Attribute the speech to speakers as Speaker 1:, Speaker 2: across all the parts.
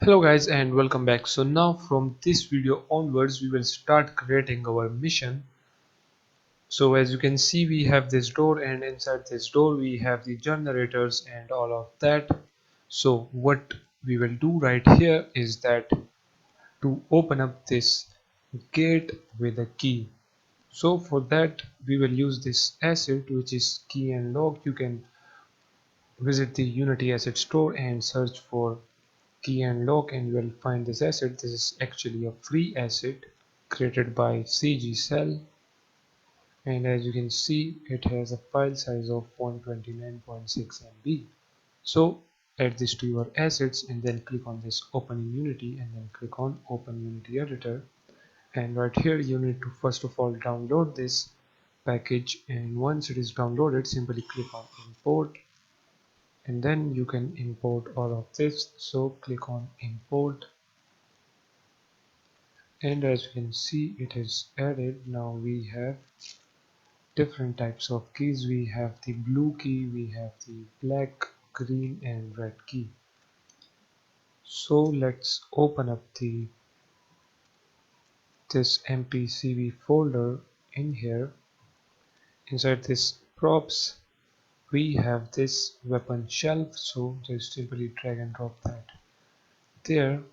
Speaker 1: Hello guys and welcome back. So now from this video onwards we will start creating our mission. So as you can see we have this door, and inside this door we have the generators and all of that. So what we will do right here is that to open up this gate with a key. So for that we will use this asset, which is key and lock. You can visit the Unity asset store and search for key and lock and you will find this asset. This is actually a free asset created by CG Cell, and as you can see it has a file size of 129.6 MB. So add this to your assets and then click on this open in Unity and then click on open Unity editor, and right here you need to first of all download this package, and once it is downloaded simply click on import and then you can import all of this. So click on import, and as you can see it is added. Now we have different types of keys. We have the blue key, we have the black, green and red key. So let's open up this mpcv folder. In here inside this props we have this weapon shelf, so just simply drag and drop that there,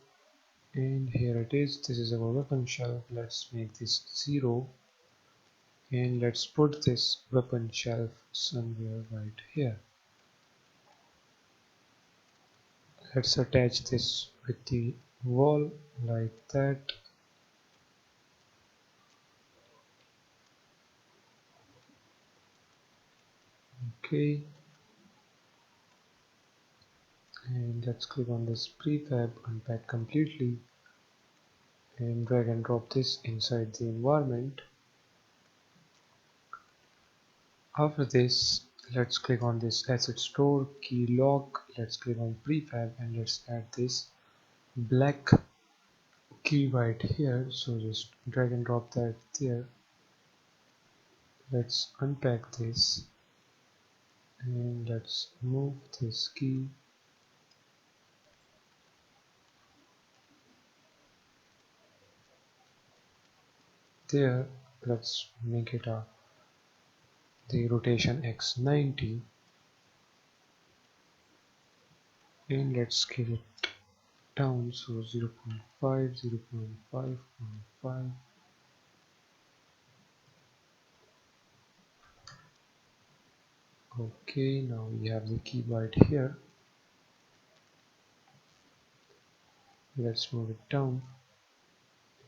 Speaker 1: and here it is. This is our weapon shelf. Let's make this 0 and let's put this weapon shelf somewhere right here. Let's attach this with the wall like that. Okay, and let's click on this prefab, unpack completely and drag and drop this inside the environment. After this let's click on this asset store, key lock, let's click on prefab and let's add this black key right here. So just drag and drop that there. Let's unpack this and let's move this key there. Let's make it the rotation x90 and let's scale it down, so 0 0.5, 0 0.5, 0.5. Okay, now we have the key right here. Let's move it down,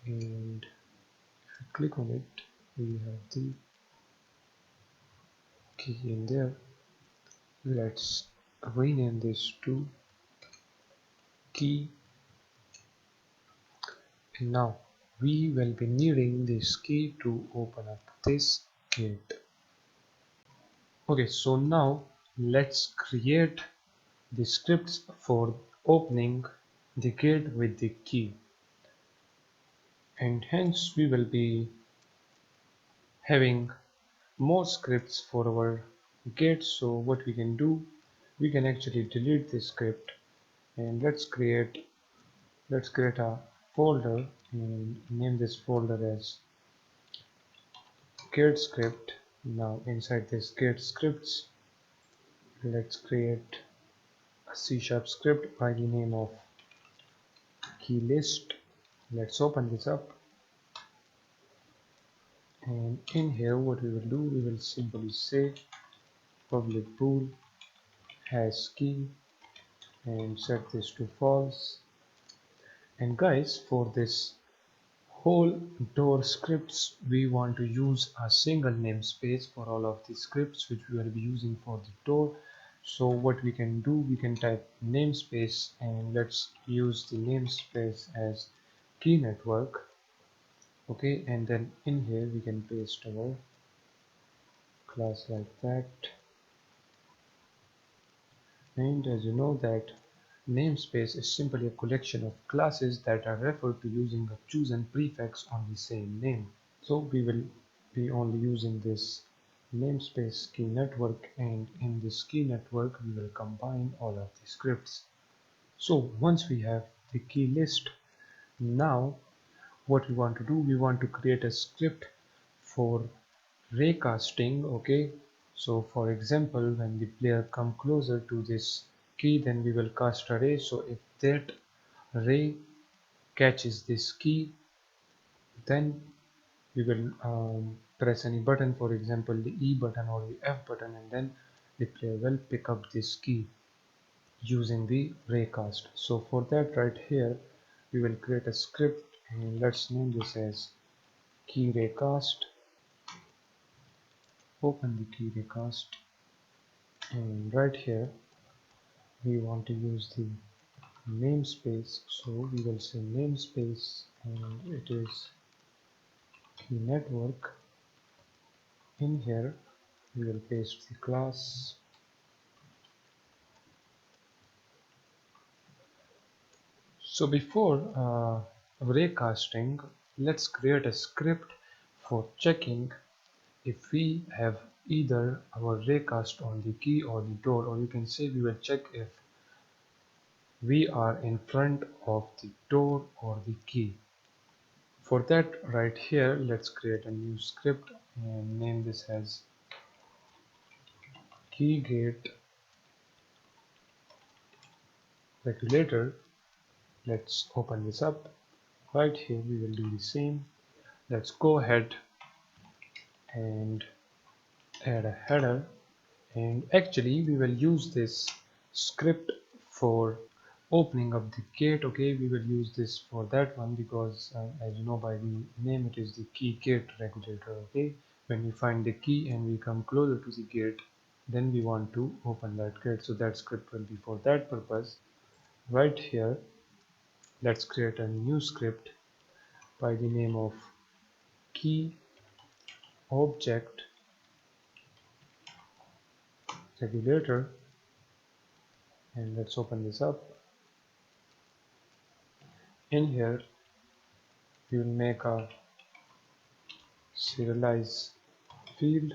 Speaker 1: and if you click on it we have the key in there. Let's rename this to key, and now we will be needing this key to open up this gate. Okay, so now let's create the scripts for opening the gate with the key, and hence we will be having more scripts for our gate. So what we can do, we can actually delete this script and let's create a folder and name this folder as gate script. Now inside this gate scripts let's create a C# script by the name of key list. Let's open this up, and in here what we will do, we will simply say public bool has key and set this to false. And guys, for this whole door scripts we want to use a single namespace for all of the scripts which we will be using for the door. So what we can do, we can type namespace and let's use the namespace as key network. Okay, and then in here we can paste our class like that. And as you know that namespace is simply a collection of classes that are referred to using a chosen prefix on the same name. So we will be only using this namespace key network, and in this key network we will combine all of the scripts. So once we have the key list. Now what we want to do, we want to create a script for raycasting. Okay, so for example, when the player come closer to this key, then we will cast a ray. So if that ray catches this key, then we will press any button, for example the E button or the F button, and then the player will pick up this key using the raycast. So for that, right here we will create a script, and let's name this as key raycast. Open the key raycast, and right here we want to use the namespace, so we will say namespace, and it is key network. In here we will paste the class. So before raycasting, let's create a script for checking if we have either our raycast on the key or the door, or you can say we will check if we are in front of the door or the key. For that, right here, let's create a new script and name this as key gate regulator. Let's open this up. Right here we will do the same. Let's go ahead and add a header, and actually we will use this script for opening up the gate. Okay, we will use this for that one because as you know by the name, it is the key gate regulator. Okay, when we find the key and we come closer to the gate, then we want to open that gate, so that script will be for that purpose. Right here, let's create a new script by the name of key object regulator, and let's open this up. In here we will make a serialize field.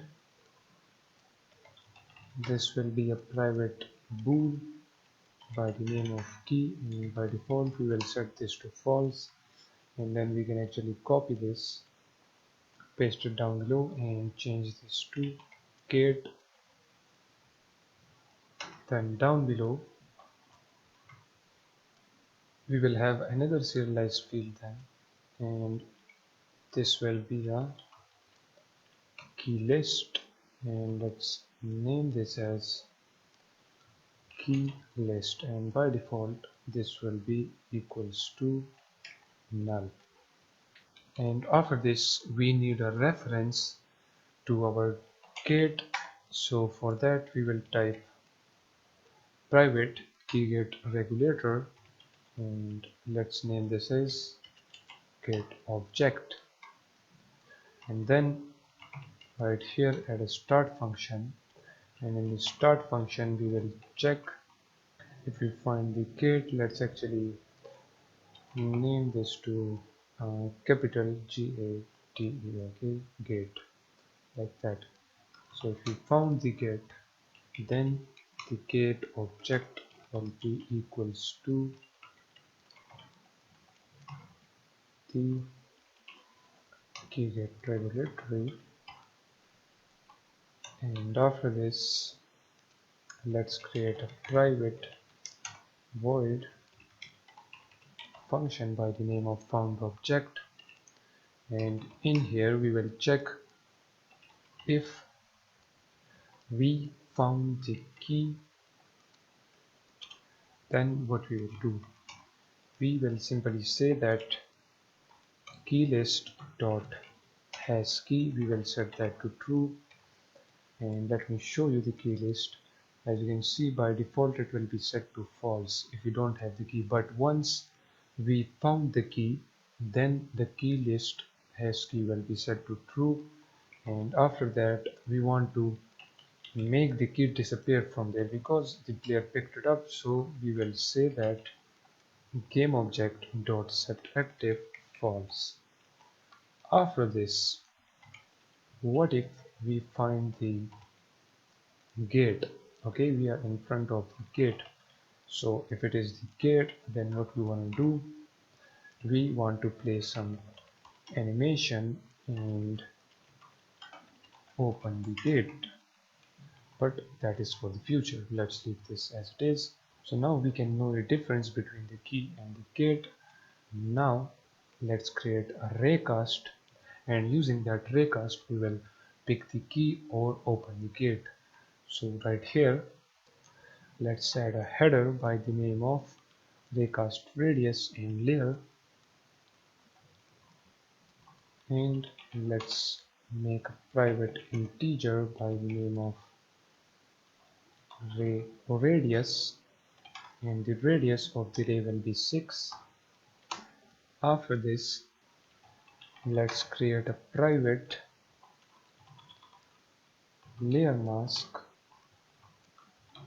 Speaker 1: This will be a private bool by the name of key, and by default we will set this to false, and then we can actually copy this, paste it down below, and change this to gate. Then down below we will have another serialized field then, and this will be a key list, and let's name this as key list, and by default this will be equals to null. And after this we need a reference to our gate, so for that we will type private keygate regulator, and let's name this as get object, and then right here add a start function, and in the start function we will check if we find the gate. Let's actually name this to capital GATE. Okay, gate, like that. So if we found the gate, then the gate object will be equals to the keygate regulatory, and after this let's create a private void function by the name of found object, and in here we will check if we found the key. Then what we will do, we will simply say that key list dot has key, we will set that to true, and let me show you the key list. As you can see, by default it will be set to false if you don't have the key, but once we found the key, then the key list has key will be set to true, and after that we want to make the key disappear from there because the player picked it up, so we will say that game object dot set active false. After this, what if we find the gate? Okay, we are in front of the gate, So if it is the gate, then what we want to do, we want to place some animation and open the gate, but that is for the future. Let's leave this as it is. So now we can know the difference between the key and the gate. Now let's create a raycast, and using that raycast we will pick the key or open the gate. So right here, let's add a header by the name of raycast radius and layer, and let's make a private integer by the name of radius, and the radius of the ray will be 6. After this, let's create a private layer mask,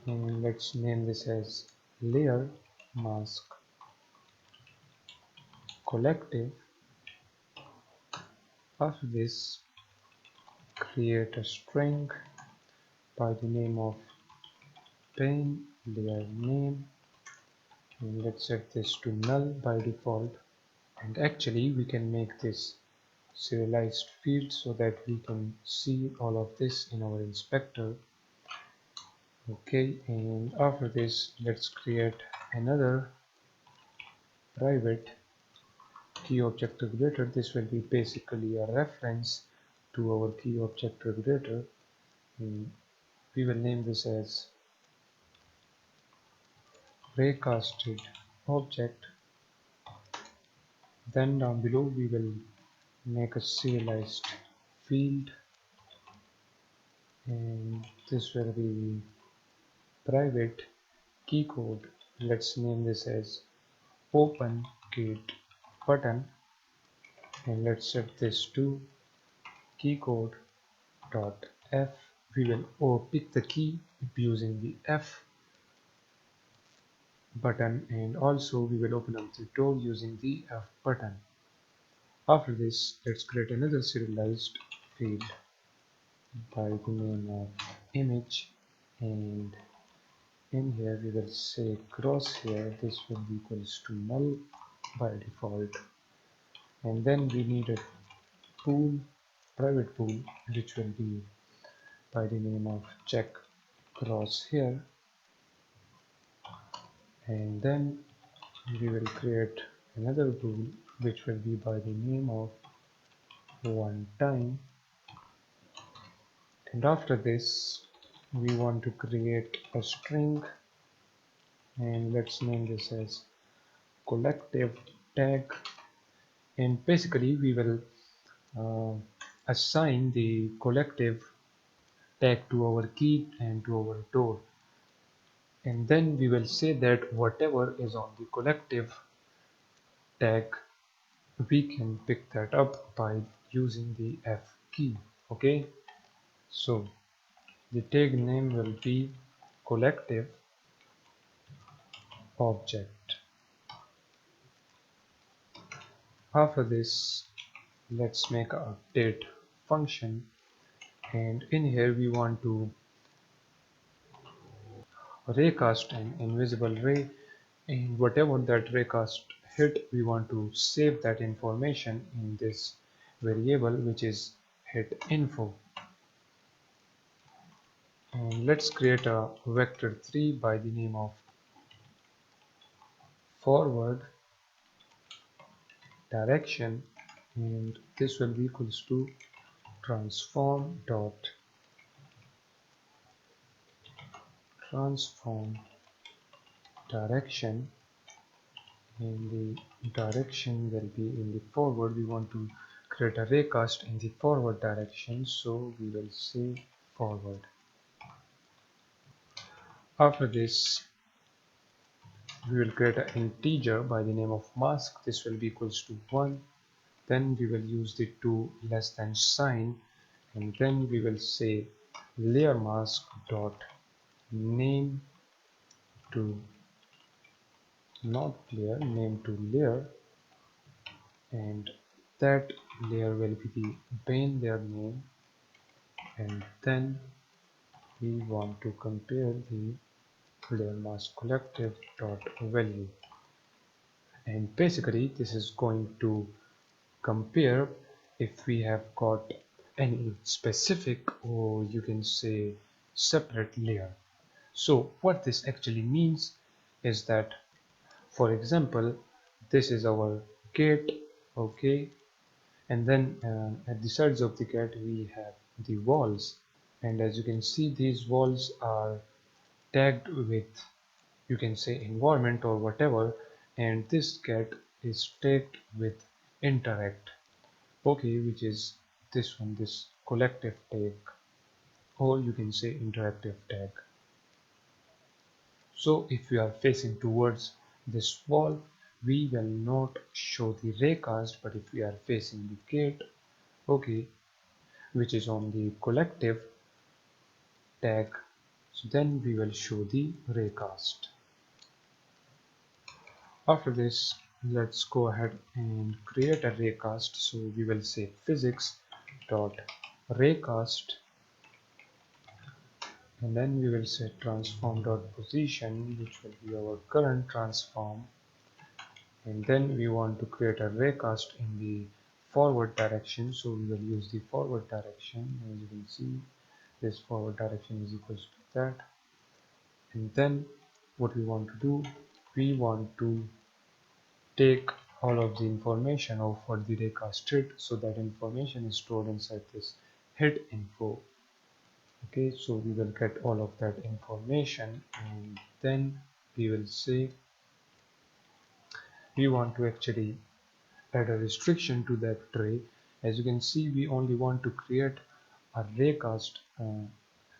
Speaker 1: and let's name this as layer mask collective. After this, create a string by the name of pane layer name, and let's set this to null by default. And actually we can make this serialized field so that we can see all of this in our inspector. Okay, and after this let's create another private key object regulator. This will be basically a reference to our key object regulator, and we will name this as raycasted object. Then down below we will make a serialized field, and this will be private key code. Let's name this as open gate button, and let's set this to key code dot f. We will pick the key using the f button, and also we will open up the door using the f button. After this, let's create another serialized field by the name of image, and in here we will say crosshair. This will be equals to null by default, and then we need a pool, private pool, which will be by the name of check crosshair, and then we will create another pool which will be by the name of one time. And after this we want to create a string, and let's name this as collective tag, and basically we will uh, assign the collective tag to our key and to our door, and then we will say that whatever is on the collective tag, we can pick that up by using the F key. Okay, so the tag name will be collective object. After this, let's make a update function, and in here we want to raycast an invisible ray, and whatever that raycast hit, we want to save that information in this variable which is hit info. And let's create a vector 3 by the name of forward direction, and this will be equals to transform direction, and the direction will be in the forward. We want to create a raycast in the forward direction, so we will say forward. After this, we will create an integer by the name of mask. This will be equals to 1. Then we will use the two less than sign, and then we will say layer mask dot name to not layer, name to layer, and that layer will be the pane layer name, and then we want to compare the layer mask collective dot value, and basically this is going to compare if we have got any specific, or you can say separate layer. So what this actually means is that, for example, this is our gate, okay, and then at the sides of the gate we have the walls, and as you can see these walls are tagged with, you can say, environment or whatever, and this gate is tagged with interact, okay, which is this one, this collective tag, or you can say interactive tag. So if we are facing towards this wall, we will not show the raycast, but if we are facing the gate, okay, which is on the collective tag, so then we will show the raycast. After this, let's go ahead and create a raycast. So we will say physics dot raycast, and then we will say transform dot position, which will be our current transform, and then we want to create a raycast in the forward direction, so we will use the forward direction. As you can see, this forward direction is equals to that, and then what we want to do, we want to take all of the information of what the raycast did, so that information is stored inside this head info. Okay, so we will get all of that information, and then we will say we want to actually add a restriction to that tray. As you can see, we only want to create a raycast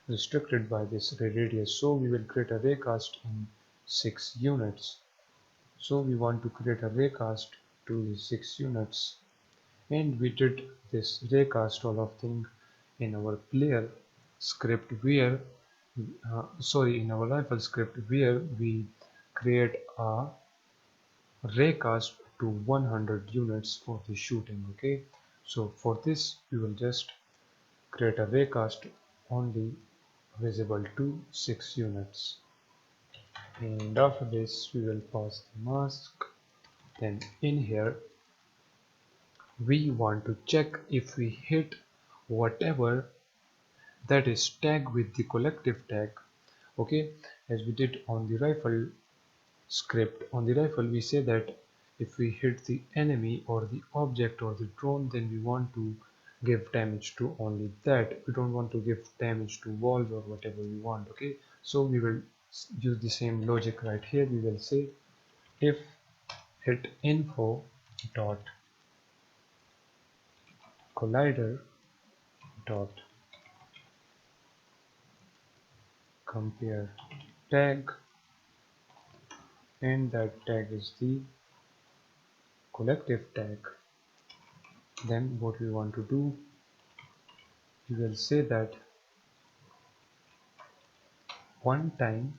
Speaker 1: restricted by this radius, so we will create a raycast in 6 units. So we want to create a raycast to the 6 units, and we did this raycast all of thing in our player script where in our rifle script, where we create a raycast to 100 units for the shooting. Okay, so for this we will just create a raycast only visible to 6 units, and after this we will pass the mask. Then in here we want to check if we hit whatever that is tagged with the collective tag, okay, as we did on the rifle script. On the rifle we say that if we hit the enemy or the object or the drone, then we want to give damage to only that. We don't want to give damage to walls or whatever we want. Okay, so we will use the same logic right here. We will say if hit info dot collider dot compare tag, and that tag is the collective tag. Then what we want to do, we will say that one time,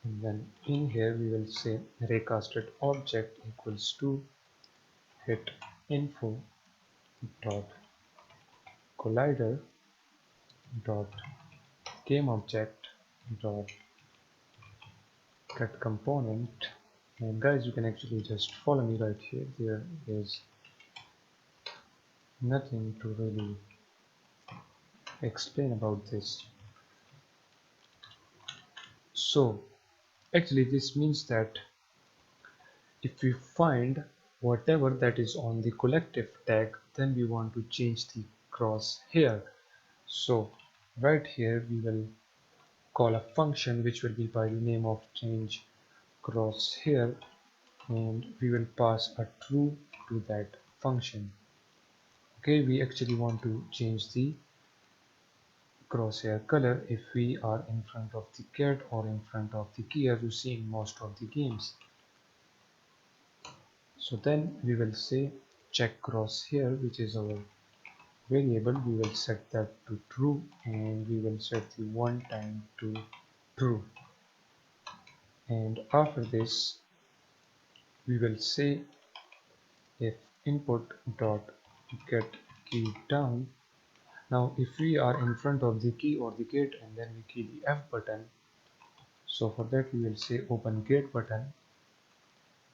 Speaker 1: and then in here we will say raycasted object equals to hit info dot collider dot game object dot get component. And guys, you can actually just follow me right here. There is nothing to really explain about this. So actually this means that if we find whatever that is on the collective tag, then we want to change the crosshair. So right here we will call a function which will be by the name of change crosshair, and we will pass a true to that function. Okay, we actually want to change the crosshair color if we are in front of the cat or in front of the key, as you see in most of the games. So then we will say check crosshair, which is our variable. We will set that to true, and we will set the one time to true, and after this we will say if input dot get key down. Now if we are in front of the key or the gate and then we key the F button, So for that we will say open gate button.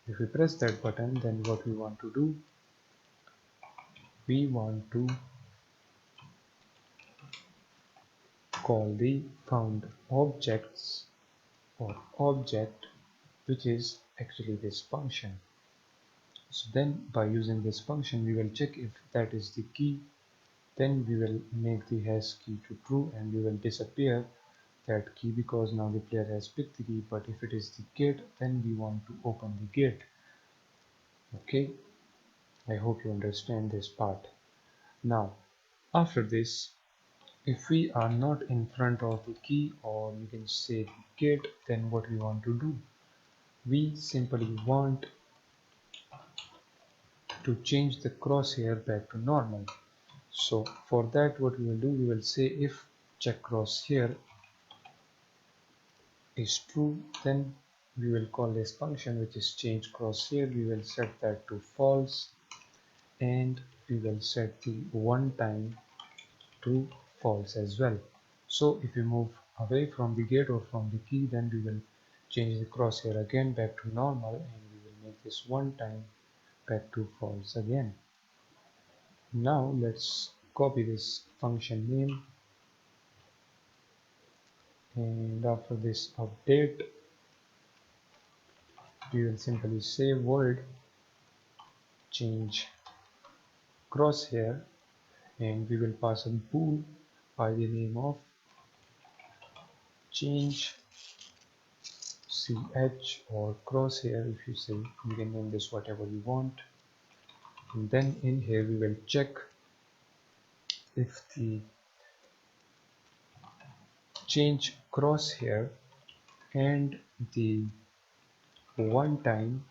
Speaker 1: If we press that button, then what we want to do, we want to call the found objects or object, which is actually this function. So then by using this function we will check if that is the key, then we will make the hash key to true and we will disappear that key because now the player has picked the key. But if it is the gate, then we want to open the gate. Okay, I hope you understand this part. Now after this, if we are not in front of the key, or you can say the gate, then what we want to do, we simply want to change the crosshair back to normal. So for that what we will do, we will say if check crosshair is true, then we will call this function which is change crosshair. We will set that to false and we will set the one time to false as well. So if we move away from the gate or from the key, then we will change the crosshair again back to normal and we will make this one time back to false again. Now let's copy this function name, and after this update we will simply say void change crosshair and we will pass a bool by the name of change ch or crosshair. If you say, you can name this whatever you want, and then in here we will check if the change crosshair and the one time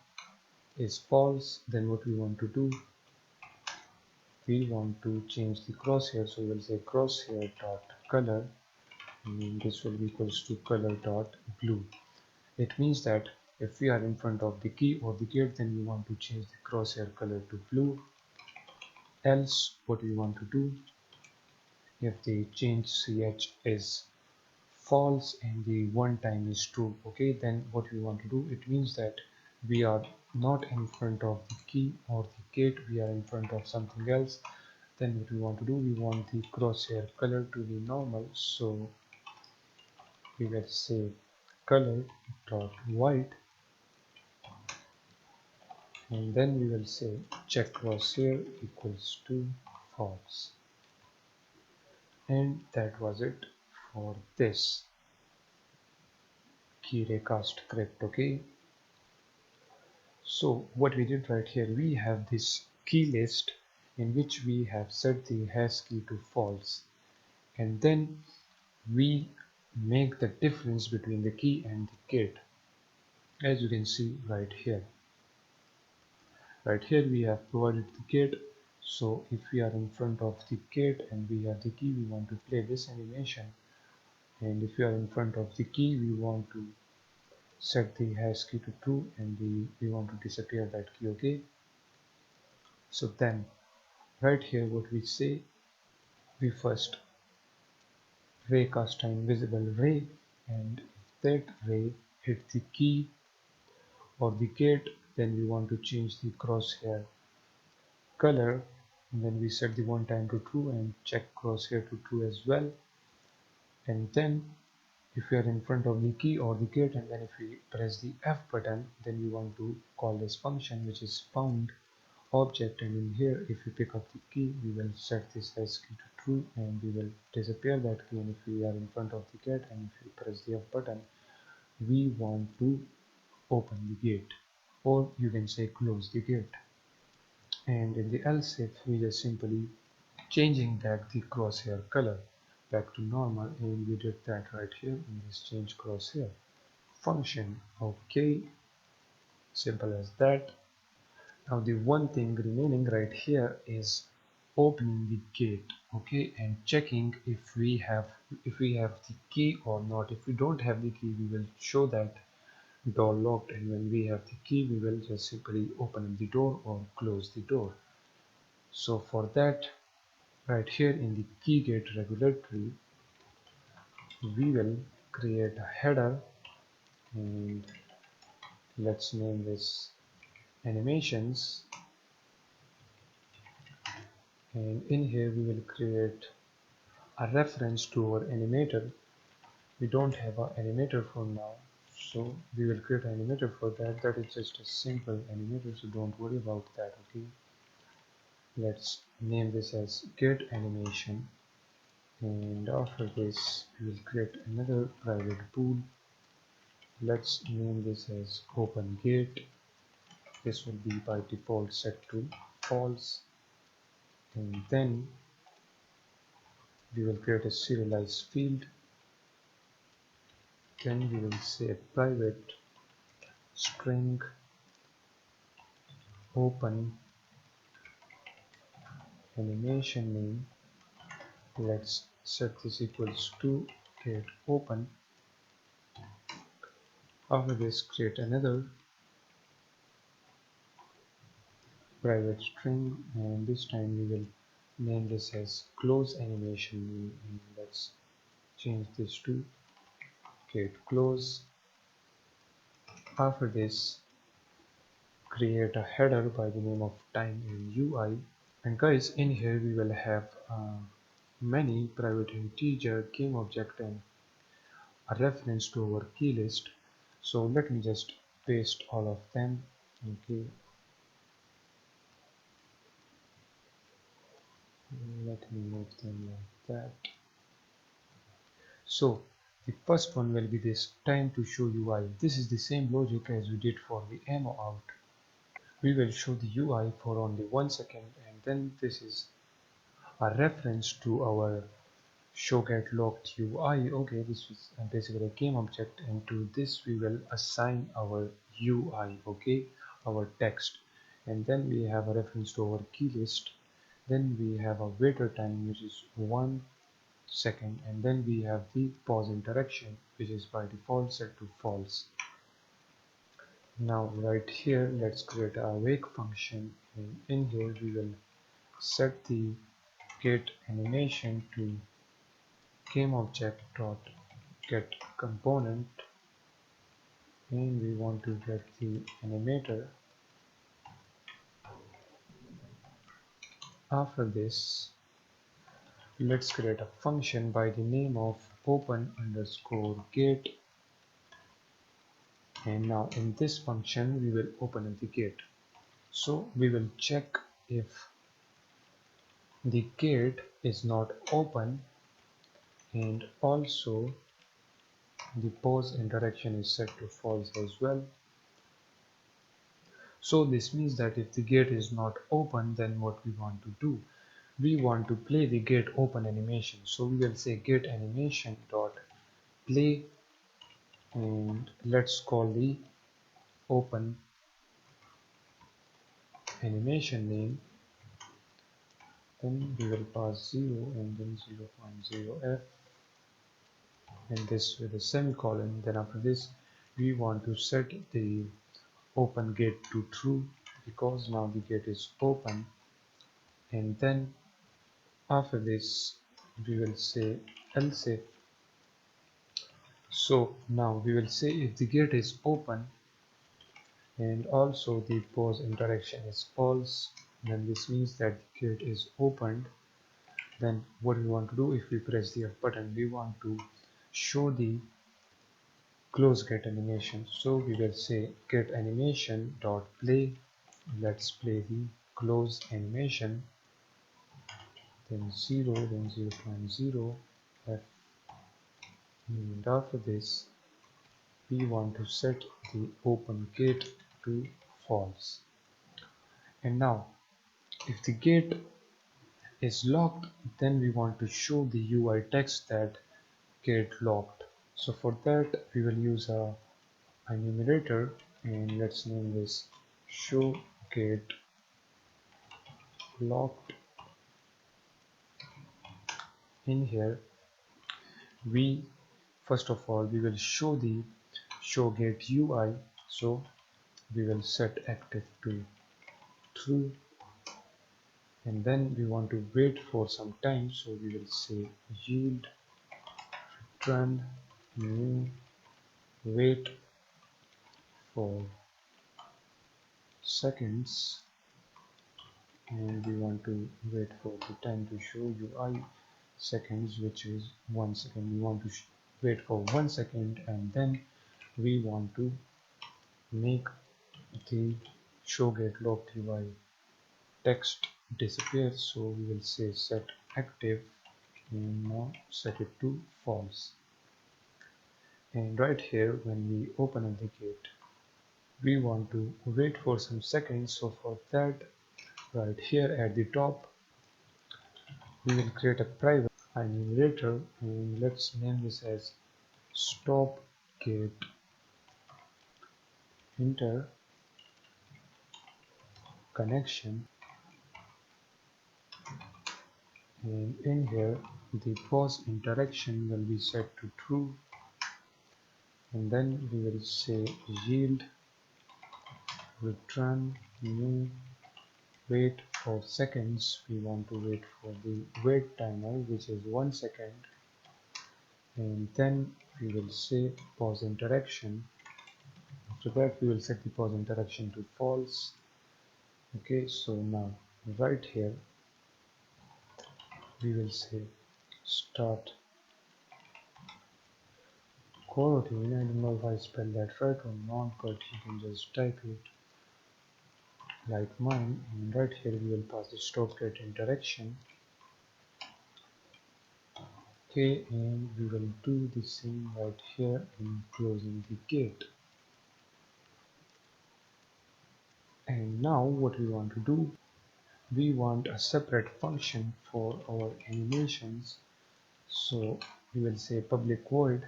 Speaker 1: is false. Then what we want to do, we want to change the crosshair, so we will say crosshair dot color, and this will be equals to color dot blue. It means that if we are in front of the key or the gate, then we want to change the crosshair color to blue. Else what we want to do, if the change ch is false and the one time is true, okay, then what we want to do, it means that we are not in front of the key or the gate, we are in front of something else. Then what we want to do, we want the crosshair color to be normal, so we will say color dot white and then we will say check crosshair equals to false. And that was it for this key raycast script. Okay, so what we did right here, we have this key list in which we have set the hash key to false, and then we make the difference between the key and the gate, as you can see right here. Right here we have provided the gate, so if we are in front of the gate and we have the key, we want to play this animation, and if we are in front of the key, we want to set the hash key to true and we want to disappear that key. Okay, so then right here what we say, we first raycast time visible ray, and if that ray hit the key or the gate, then we want to change the crosshair color, and then we set the one time to true and check crosshair to true as well. And then if we are in front of the key or the gate, and then if we press the F button, then we want to call this function which is found object, and in here if we pick up the key, we will set this hash key to true and we will disappear that key. And if we are in front of the gate and if we press the F button, we want to open the gate, or you can say close the gate. And in the else if, we just simply changing back the crosshair color back to normal, and we did that right here in this change crosshair function. Okay, simple as that. Now the one thing remaining right here is opening the gate, okay, and checking if we have the key or not. If we don't have the key, we will show that door locked, and when we have the key, we will just simply open the door or close the door. So for that, right here in the key gate regulatory, we will create a header and let's name this animations, and in here we will create a reference to our animator. We don't have an animator for now, so we will create an animator for that. That is just a simple animator, so don't worry about that. Okay, let's name this as get animation, and after this we will create another private pool. Let's name this as open gate. This will be by default set to false, and then we will create a serialized field. Then we will say private string open animation name. Let's set this equals to get open. After this, create another private string, and this time we will name this as close animation name, and let's change this to get close. After this, create a header by the name of time and UI. And guys, in here we will have many private integer game object and a reference to our key list. So let me just paste all of them. Okay, let me move them like that. So the first one will be this time to show UI. This is the same logic as we did for the ammo out. We will show the UI for only 1 second, and then this is a reference to our show get locked UI. Okay, this is basically a game object, and to this we will assign our UI, okay, our text, and then we have a reference to our key list. Then we have a waiter time, which is 1 second, and then we have the pause interaction, which is by default set to false. Now right here, let's create a wake function, and in here we will set the get animation to game object dot get component, and we want to get the animator. After this, let's create a function by the name of open underscore gate, and now in this function we will open the gate. So we will check if the gate is not open, and also the pause interaction is set to false as well. So this means that if the gate is not open, then what we want to do, we want to play the get open animation. So we will say get animation dot play, and let's call the open animation name. Then we will pass 0 and then 0.0f, and this with a semicolon. Then after this we want to set the open gate to true, because now the gate is open. And then after this we will say else if. So now we will say if the gate is open and also the pause interaction is false, then this means that the gate is opened. Then what we want to do, if we press the F button, we want to show the close get animation. So we will say get animation dot play. Let's play the close animation, then 0, then 0.0 f, and after this we want to set the open gate to false. And now if the gate is locked, then we want to show the UI text that get locked. So for that we will use a enumerator, and let's name this show get locked. In here we first of all we will show the show get UI, so we will set active to true, and then we want to wait for some time, so we will say yield return new wait. for seconds, and we want to wait for the time to show UI seconds, which is 1 second. We want to wait for 1 second, and then we want to make the show get locked UI text disappear. So we will say set active and now set it to false. And right here, when we open up the gate, we want to wait for some seconds. So for that, right here at the top, we will create a private enumerator, and let's name this as stop gate interconnection. And in here, the pause interaction will be set to true, and then we will say yield return new wait for seconds. We want to wait for the wait timer, which is 1 second, and then we will say pause interaction. After that, we will set the pause interaction to false. Okay, so now right here we will say start coroutine. I don't know if I spelled that right or not, but you can just type it like mine. And right here we will pass the stop gate interaction. Okay, and we will do the same right here in closing the gate. And now what we want to do, we want a separate function for our animations. So we will say public void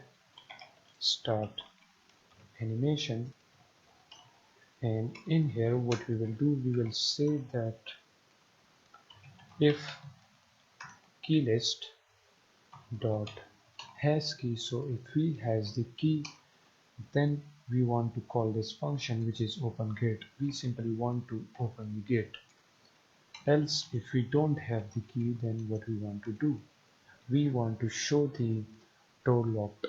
Speaker 1: start animation, and in here what we will do, we will say that if keylist dot has key, so if we has the key, then we want to call this function, which is open gate. We simply want to open the gate. Else if we don't have the key, then what we want to do, we want to show the door locked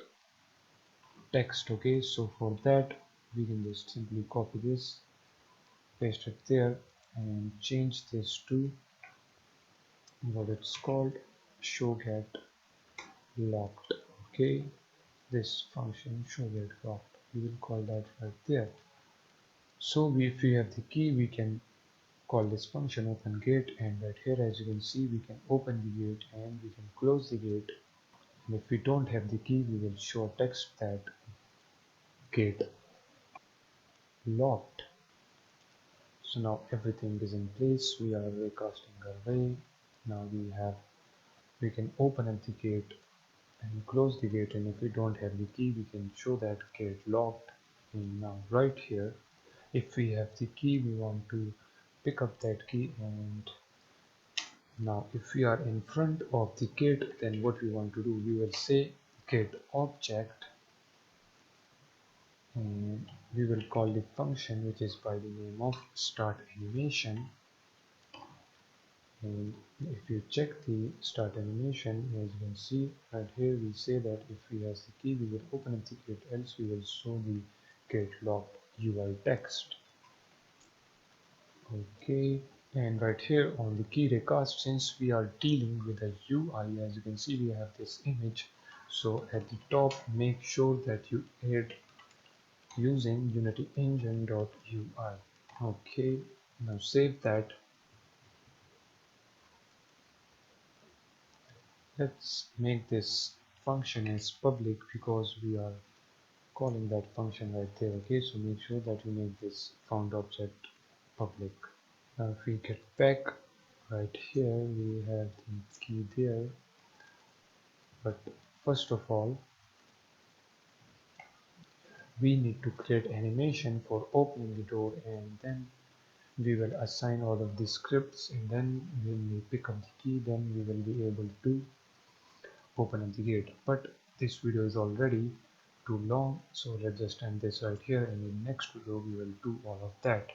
Speaker 1: text. Okay, so for that we can just simply copy this, paste it there, and change this to what it's called, show get locked. Okay, this function show get locked, we will call that right there. So if we have the key, we can call this function open gate, and right here as you can see, we can open the gate and we can close the gate. And if we don't have the key, we will show text that gate locked. So now everything is in place. We are recasting our way. Now we can open up the gate and close the gate, and if we don't have the key, we can show that gate locked. And now right here, if we have the key, we want to pick up that key. And now if we are in front of the gate, then what we want to do, we will say gate object, and we will call the function which is by the name of start animation. And if you check the start animation, as you can see right here, we say that if we have the key, we will open up the gate, else we will show the gate locked UI text. Okay, and right here on the key recast, since we are dealing with a UI, as you can see we have this image, so at the top make sure that you add using unity engine.ui. Okay, now save that. Let's make this function as public because we are calling that function right there. Okay, so make sure that you make this found object public. Now if we get back, right here we have the key there, but first of all we need to create animation for opening the door, and then we will assign all of the scripts, and then when we pick up the key, then we will be able to open up the gate. But this video is already too long, so let's just end this right here, and in the next video we will do all of that.